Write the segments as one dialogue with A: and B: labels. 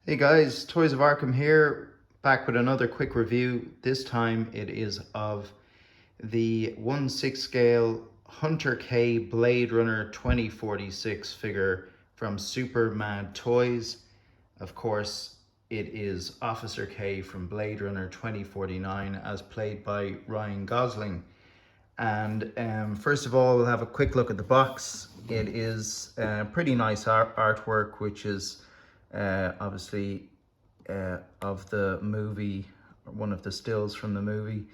A: Hey guys, Toys of Arkham here, back with another quick review. This time it is of the 1/6 scale Hunter K Bladerunner 2046 figure from Supermad Toys. Of course, it is Officer K from Bladerunner 2049 as played by Ryan Gosling. And first of all, we'll have a quick look at the box. It is pretty nice artwork, which is obviously of the movie, one of the stills from the movie.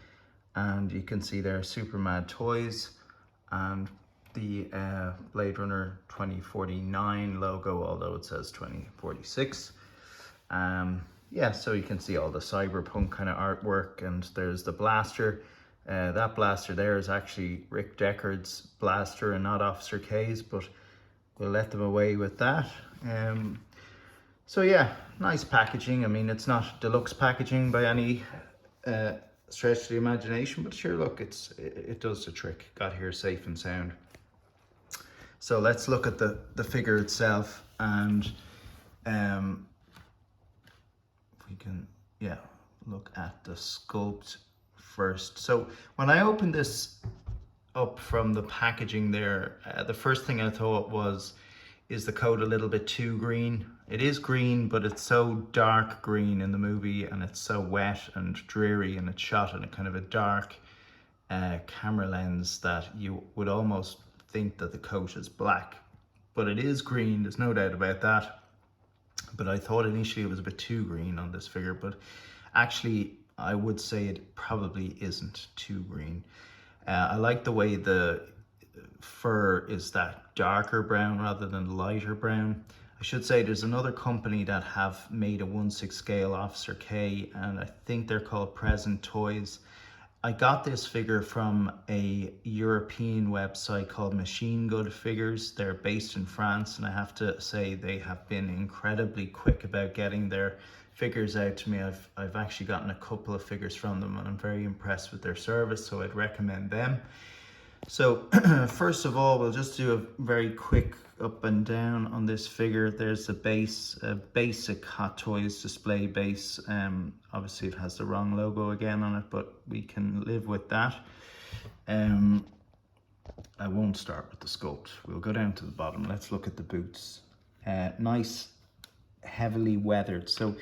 A: And you can see there Supermad Toys and the Blade Runner 2049 logo, although it says 2046. Yeah, so you can see all the cyberpunk kind of artwork, and there's the blaster. That blaster there is actually Rick Deckard's blaster and not Officer K's, but we'll let them away with that. So yeah, nice packaging. I mean, it's not deluxe packaging by any stretch of the imagination, but sure, look, it does the trick. Got here safe and sound. So let's look at the figure itself, and we can, yeah, look at the sculpt first. So when I opened this up from the packaging there, the first thing I thought was, is the coat a little bit too green? It is green, but it's so dark green in the movie, and it's so wet and dreary, and it's shot in a kind of a dark camera lens that you would almost think that the coat is black. But it is green, there's no doubt about that. But I thought initially it was a bit too green on this figure, but actually I would say it probably isn't too green. I like the way the fur is that darker brown rather than lighter brown. I should say there's another company that have made a 1/6 scale Officer K, and I think they're called Present Toys. I got this figure from a European website called Machine Good Figures. They're based in France, and I have to say they have been incredibly quick about getting their figures out to me. I've actually gotten a couple of figures from them, and I'm very impressed with their service, so I'd recommend them. So first of all, we'll just do a very quick up and down on this figure. There's the base, basic Hot Toys display base. Obviously it has the wrong logo again on it, but we can live with that. I won't start with the sculpt. We'll go down to the bottom. Let's look at the boots. Nice, heavily weathered. So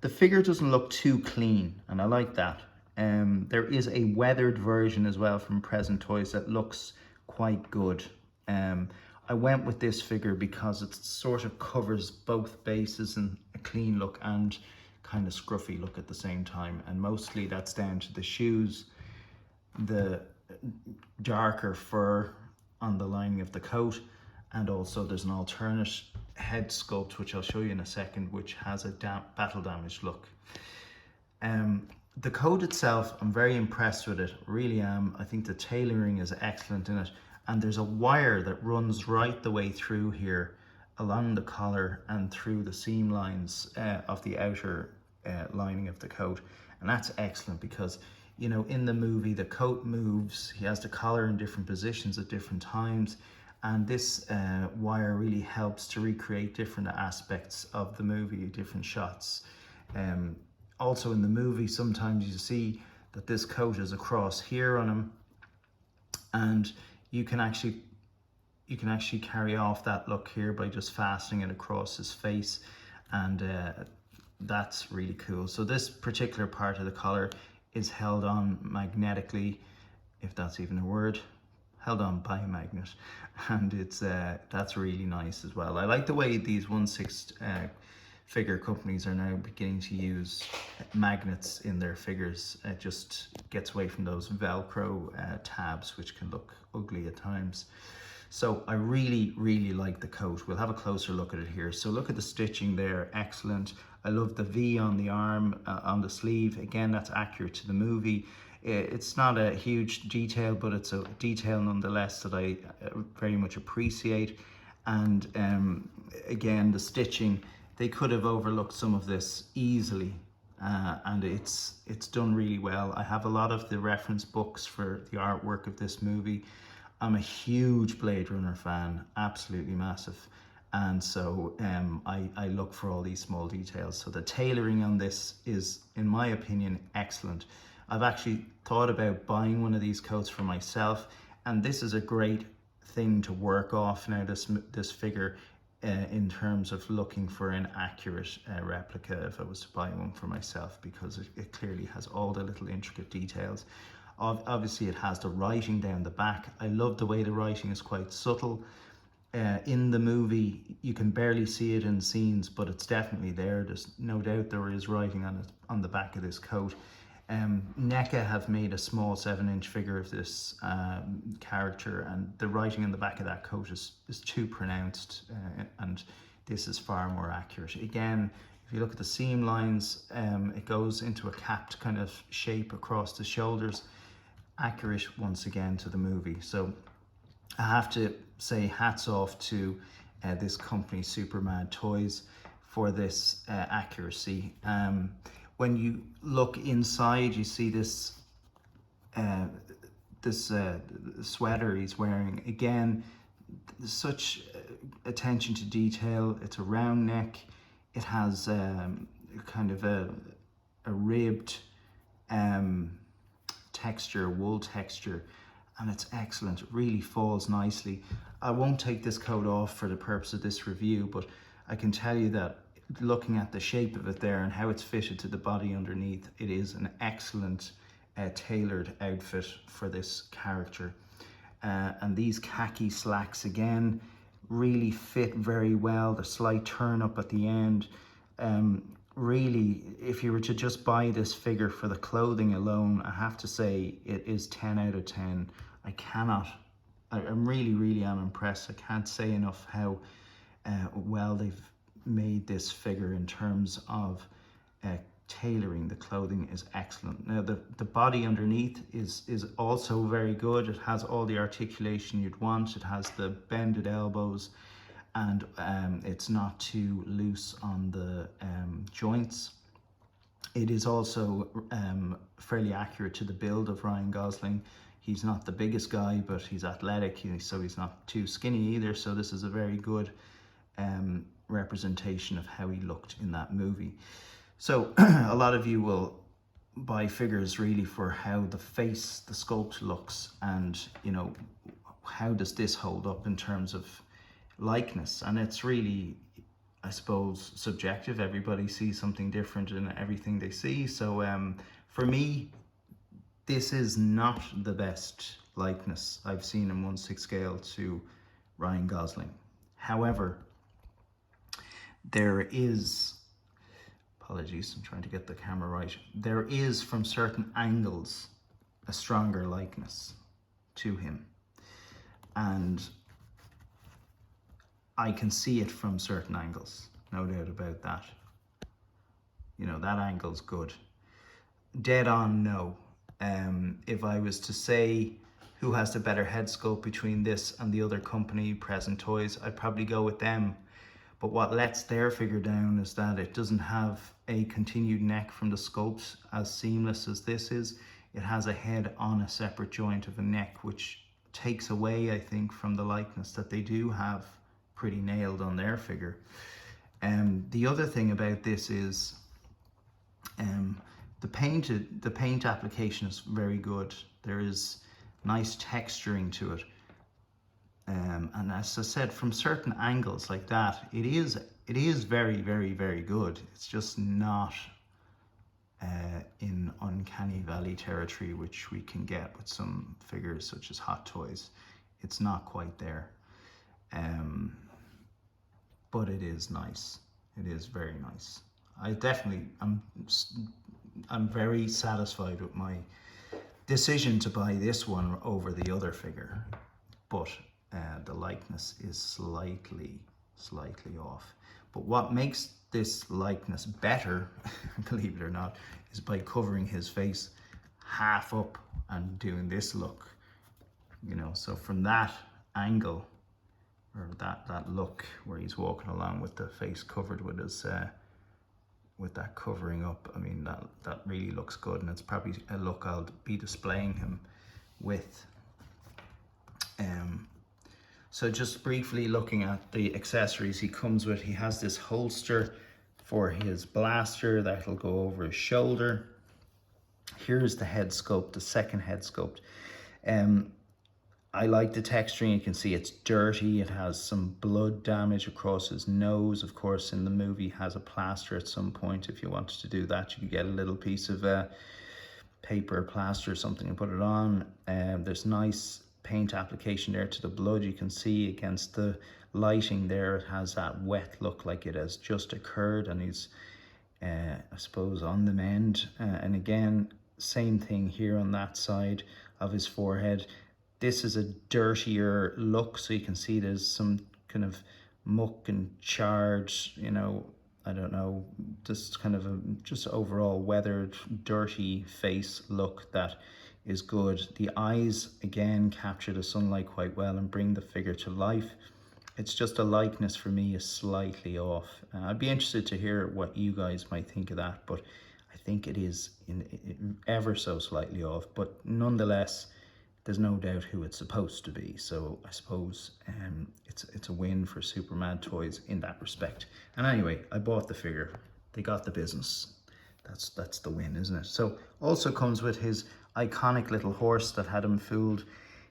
A: the figure doesn't look too clean, and I like that. There is a weathered version as well from Present Toys that looks quite good. I went with this figure because it sort of covers both bases in a clean look and kind of scruffy look at the same time. And mostly that's down to the shoes, the darker fur on the lining of the coat, and also there's an alternate head sculpt, which I'll show you in a second, which has a battle damaged look. The coat itself, I'm very impressed with it, really am. I think the tailoring is excellent in it, and there's a wire that runs right the way through here along the collar and through the seam lines of the outer lining of the coat, and that's excellent because, you know, in the movie the coat moves, he has the collar in different positions at different times, and this wire really helps to recreate different aspects of the movie, different shots. Also in the movie, sometimes you see that this coat is across here on him, and you can actually carry off that look here by just fastening it across his face, and that's really cool. So this particular part of the collar is held on magnetically, if that's even a word, held on by a magnet, and it's that's really nice as well. I like the way these 1/6 figure companies are now beginning to use magnets in their figures. It just gets away from those Velcro tabs, which can look ugly at times. So I really like the coat. We'll have a closer look at it here. So look at the stitching there, excellent. I love the V on the arm, on the sleeve. Again, that's accurate to the movie. It's not a huge detail, but it's a detail nonetheless that I very much appreciate. And again, the stitching, they could have overlooked some of this easily, and it's done really well. I have a lot of the reference books for the artwork of this movie. I'm a huge Blade Runner fan, absolutely massive, And so I look for all these small details. So the tailoring on this is, in my opinion, excellent. I've actually thought about buying one of these coats for myself, and this is a great thing to work off now, this figure, in terms of looking for an accurate replica if I was to buy one for myself, because it clearly has all the little intricate details. Obviously it has the writing down the back. I love the way the writing is quite subtle. In the movie you can barely see it in scenes, but it's definitely there. There's no doubt there is writing on it, on the back of this coat. NECA have made a small 7-inch figure of this character, and the writing on the back of that coat is too pronounced, and this is far more accurate. Again, if you look at the seam lines, it goes into a capped kind of shape across the shoulders, accurate once again to the movie. So I have to say hats off to this company, Supermad Toys, for this accuracy. When you look inside, you see this sweater he's wearing. Again, such attention to detail. It's a round neck. It has kind of a ribbed texture, wool texture, and it's excellent. It really falls nicely. I won't take this coat off for the purpose of this review, but I can tell you that looking at the shape of it there and how it's fitted to the body underneath, it is an excellent tailored outfit for this character. And these khaki slacks again really fit very well. The slight turn up at the end, really, if you were to just buy this figure for the clothing alone, I have to say it is 10 out of 10. I'm really am impressed. I can't say enough how well they've made this figure in terms of tailoring. The clothing is excellent. Now the body underneath is also very good. It has all the articulation you'd want. It has the bended elbows, and it's not too loose on the joints. It is also fairly accurate to the build of Ryan Gosling. He's not the biggest guy, but he's athletic, so he's not too skinny either. So this is a very good representation of how he looked in that movie. So a lot of you will buy figures really for how the face, the sculpt looks, and you know, how does this hold up in terms of likeness? And it's really, I suppose, subjective. Everybody sees something different in everything they see. So for me, this is not the best likeness I've seen in 1/6 scale to Ryan Gosling. However, there is, apologies, I'm trying to get the camera right. There is, from certain angles, a stronger likeness to him. And I can see it from certain angles, no doubt about that. You know, that angle's good. Dead on, no. If I was to say who has the better head sculpt between this and the other company, Present Toys, I'd probably go with them. But what lets their figure down is that it doesn't have a continued neck from the sculpt as seamless as this is. It has a head on a separate joint of a neck, which takes away, I think, from the likeness that they do have pretty nailed on their figure. The other thing about this is the paint application is very good. There is nice texturing to it. And as I said, from certain angles like that, it is very good. It's just not in uncanny valley territory, which we can get with some figures such as Hot Toys. It's not quite there, but it is nice. It is very nice. I'm very satisfied with my decision to buy this one over the other figure, but the likeness is slightly off. But what makes this likeness better, believe it or not, is by covering his face half up and doing this look, you know. So from that angle, or that look where he's walking along with the face covered with his with that covering up, I mean, that really looks good, and it's probably a look I'll be displaying him with. So just briefly looking at the accessories he comes with, he has this holster for his blaster that'll go over his shoulder. Here's the head sculpt, the second head sculpt. I like the texturing. You can see it's dirty. It has some blood damage across his nose. Of course, in the movie, has a plaster at some point. If you wanted to do that, you could get a little piece of paper, plaster or something and put it on. There's nice paint application there to the blood. You can see against the lighting there, it has that wet look like it has just occurred, and he's, I suppose, on the mend. And again, same thing here on that side of his forehead. This is a dirtier look, so you can see there's some kind of muck and charred, you know, I don't know, just kind of a just overall weathered, dirty face look that is good. The eyes, again, capture the sunlight quite well and bring the figure to life. It's just a likeness for me is slightly off. I'd be interested to hear what you guys might think of that, but I think it is ever so slightly off, but nonetheless, there's no doubt who it's supposed to be. So I suppose it's a win for Supermad Toys in that respect. And anyway, I bought the figure. They got the business. That's the win, isn't it? So also comes with his iconic little horse that had him fooled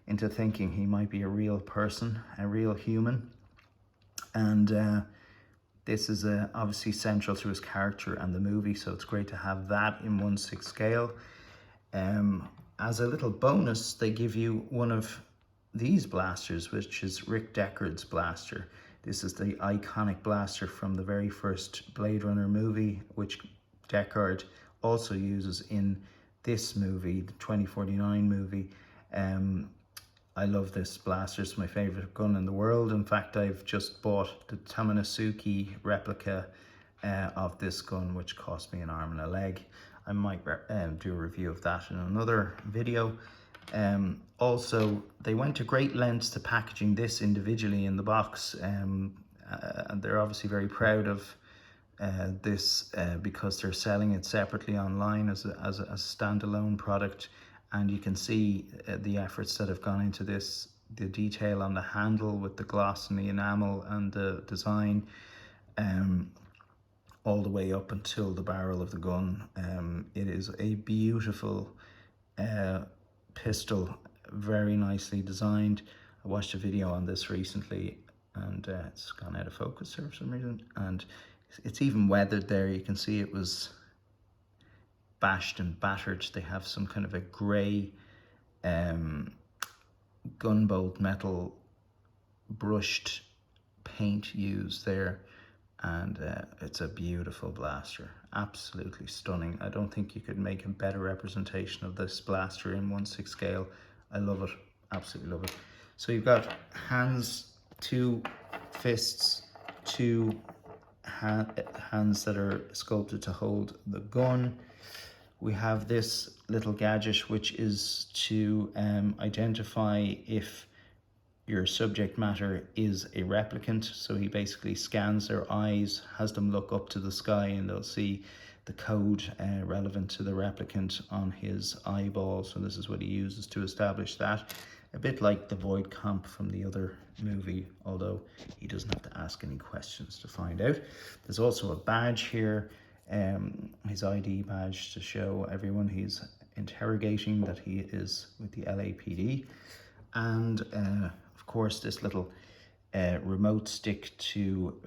A: into thinking he might be a real person, a real human. And this is obviously central to his character and the movie, so it's great to have that in 1/6 scale. As a little bonus, they give you one of these blasters, which is Rick Deckard's blaster. This is the iconic blaster from the very first Bladerunner movie, which Deckard also uses in this movie, the 2049 movie. I love this blaster. It's my favorite gun in the world. In fact, I've just bought the Tamanasuke replica of this gun, which cost me an arm and a leg. I might do a review of that in another video. Also, they went to great lengths to packaging this individually in the box, and they're obviously very proud of this because they're selling it separately online as a standalone product. And you can see the efforts that have gone into this, the detail on the handle with the gloss and the enamel and the design, all the way up until the barrel of the gun. It is a beautiful pistol, very nicely designed. I watched a video on this recently, and it's gone out of focus for some reason, and it's even weathered there. You can see it was bashed and battered. They have some kind of a grey gunbolt metal brushed paint used there, and it's a beautiful blaster, absolutely stunning. I don't think you could make a better representation of this blaster in 1/6 scale. I love it, absolutely love it. So you've got hands, 2 fists, 2 hands that are sculpted to hold the gun. We have this little gadget, which is to identify if your subject matter is a replicant. So he basically scans their eyes, has them look up to the sky, and they'll see the code relevant to the replicant on his eyeball. So this is what he uses to establish that. A bit like the Void Comp from the other movie, although he doesn't have to ask any questions to find out. There's also a badge here, his ID badge, to show everyone he's interrogating that he is with the LAPD. And of course, this little remote stick to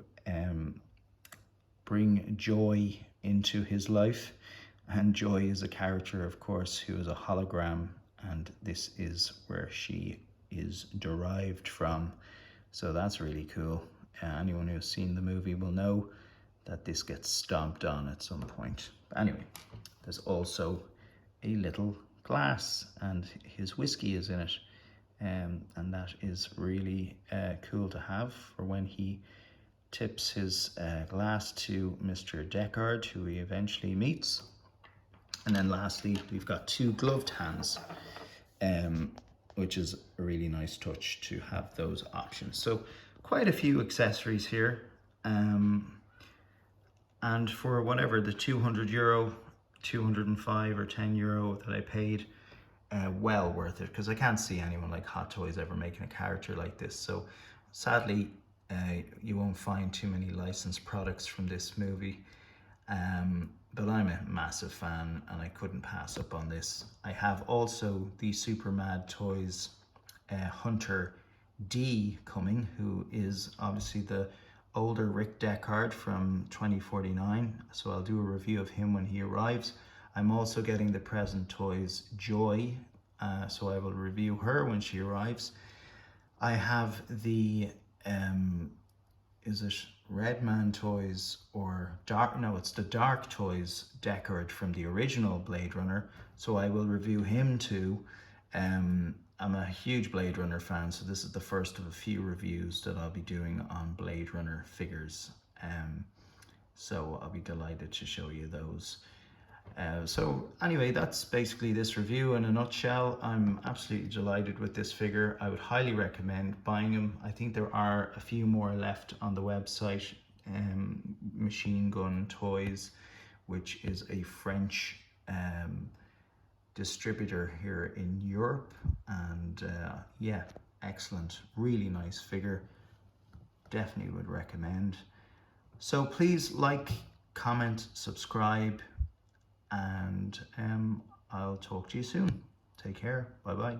A: bring Joy into his life. And Joy is a character, of course, who is a hologram, and this is where she is derived from. So that's really cool. Anyone who's seen the movie will know that this gets stomped on at some point. But anyway, there's also a little glass, and his whiskey is in it. And that is really cool to have for when he tips his glass to Mr. Deckard, who he eventually meets. And then lastly, we've got 2 gloved hands, which is a really nice touch to have those options. So quite a few accessories here. And for whatever, the €200, 205 or €10 that I paid, well worth it, because I can't see anyone like Hot Toys ever making a character like this. So sadly, you won't find too many licensed products from this movie. But I'm a massive fan and I couldn't pass up on this. I have also the Supermad Toys Hunter D coming, who is obviously the older Rick Deckard from 2049. So I'll do a review of him when he arrives. I'm also getting the Present Toys Joy, so I will review her when she arrives. I have the, is it Redman Toys or Dark? No, it's the Dark Toys Deckard from the original Blade Runner, so I will review him too. I'm a huge Blade Runner fan, so this is the first of a few reviews that I'll be doing on Blade Runner figures. So I'll be delighted to show you those. So anyway, that's basically this review in a nutshell. I'm absolutely delighted with this figure. I would highly recommend buying him. I think there are a few more left on the website. Machine Gun Toys, which is a French distributor here in Europe, and yeah, excellent, really nice figure. Definitely would recommend. So please like, comment, subscribe, and I'll talk to you soon. Take care. Bye bye.